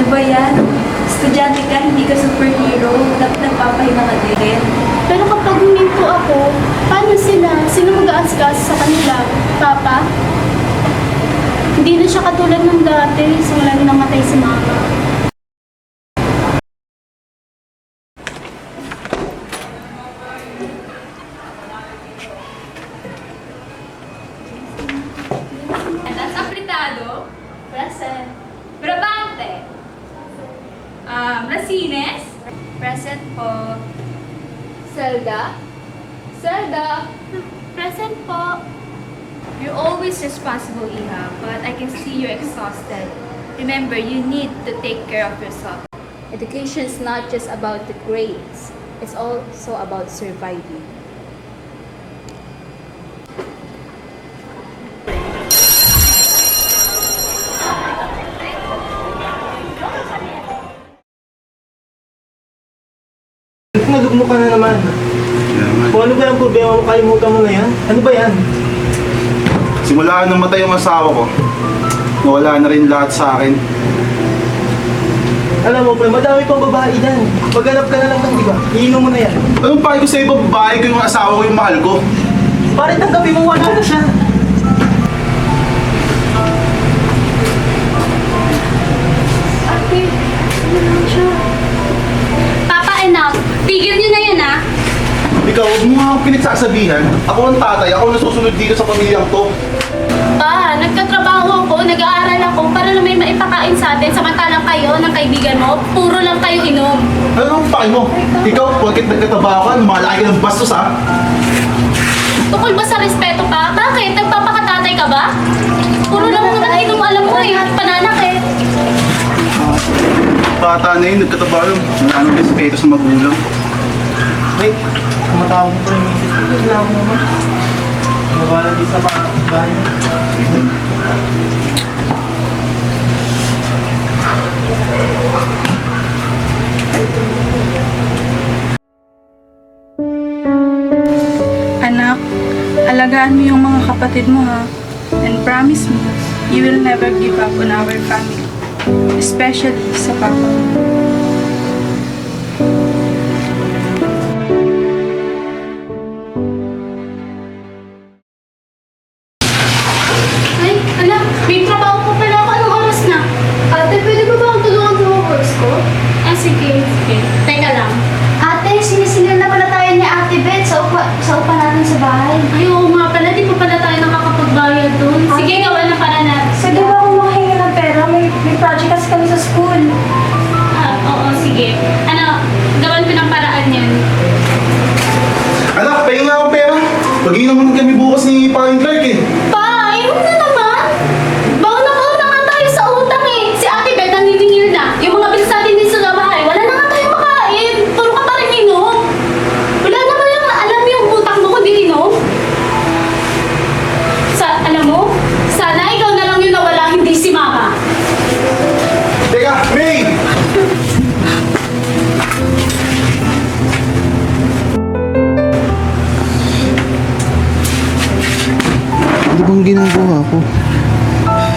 ba yan? Estudyante ka, hindi ka superhero. Dapat nagpapahinga ka din. Pero kapag huminto ako, paano sila? Sino mag-aasikaso sa kanila? Papa? Hindi na siya katulad ng dati. Simula nang namatay si Mama. That's apretado. Present. Brabante. Racines. Present po. Zelda. Zelda. Present po. You're always responsible, Iha, but I can see you're exhausted. Remember, you need to take care of yourself. Education is not just about the grades, it's also about surviving. Nalugmo ka na naman. Kung ano ba yung problema mo, kalimutan mo na yan? Ano ba yan? Simula nang matay yung asawa ko, nawala na rin lahat sa akin. Alam mo, pre, madami pang babae dyan. Maghanap ka na lang ng iba. Iinom mo na yan. Anong pake ko sa iba babae ko yung asawa ko yung mahal ko? Pare, tanggapin mo, wala na siya. Ate, ano lang siya? Papa, enough. Tigil niyo na yan, ah. Ikaw, huwag mo nga akong pinagsasabihan. Ako ang tatay, ako ang nasusunod dito sa pamilyang to. Pa, nagtatrabaho ako, nag-aaral ako para na may maipakain sa atin. Samantalang kayo, ng kaibigan mo, puro lang kayo inom. Ano ang pake mo? Ikaw, pagkat nagkatabaho ka, lumalaki ka ng bastos ha? Tukol ba sa respeto pa? Bakit? Nagpapakatatay ka ba? Puro lang naman inom, alam mo eh. Pananakit. Bata na yun, nagkatabaho. Wala nang respeto sa magulang. Wait, kumatawag mo pa yung misis ko. Kailangan mo naman. Nabala din sa bahay. Anak, alagaan mo yung mga kapatid mo ha. And promise me, you will never give up on our family. Especially sa papa mo. Ay, anak, may trabaho ko pala ako. Anong oras na? Ate, pwede ba ba akong tulungan sa mga course ko? Ah, sige. Sige. Teka lang. Ate, sinisinil na pala tayo ni Ate Beth sa upa natin sa bahay. Ay, oo nga pala. Di pa pala tayo nakakapagbayad doon. Sige, gawa na para na. Pwede ba akong makahingi ng pera? May project kasi kami sa school. Ah, oo, sige. Ano, gawan ko ng paraan yan. Anak, pahinga ako pera. Pag-inom naman kami bukas ni Paring Clark eh. Pa, ayun na naman. Baon na nga tayo sa utang eh. Si Ate Beth naniningil na. Yung mga bilis natin din sa bahay, wala na nga tayo makain. Puro ka pa rin inom. Wala na ba lang alam yung utang mo kundi inom? Alam mo, sana ikaw na lang yung nawala, hindi si Mama. Teka, May! Ano bang ginagawa ko?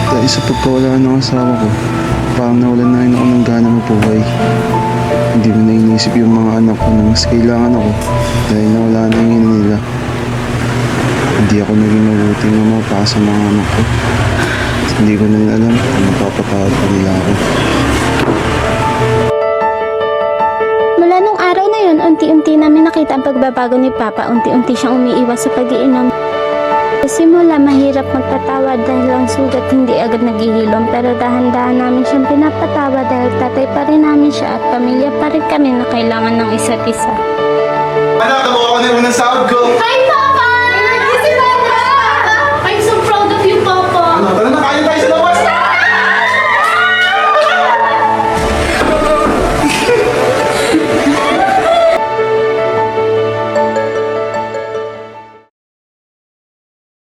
Dahil sa pagkawala ng asawa ko, parang nawalan na rin ako ng gana mabuhay. Hindi mo na inisip yung mga anak ko na mas kailangan ako dahil nawala na yung ina nila. Hindi ako naging mabuting ama para sa mga anak ko. Hindi ko na rin alam kung mapapatawad pa nila ako. Mula nung araw na yun, unti-unti namin nakita ang pagbabago ni Papa. Unti-unti siyang umiiwas sa pag-iinom. Sa simula, mahirap magpatawad dahil ang sugat hindi agad naghihilom. Pero dahan-dahan namin siyang pinapatawad dahil tatay pa rin namin siya at pamilya pa rin kami na kailangan ng isa't isa. Anak, nakuha ko na yung unang sahod ko. Hi, Pa!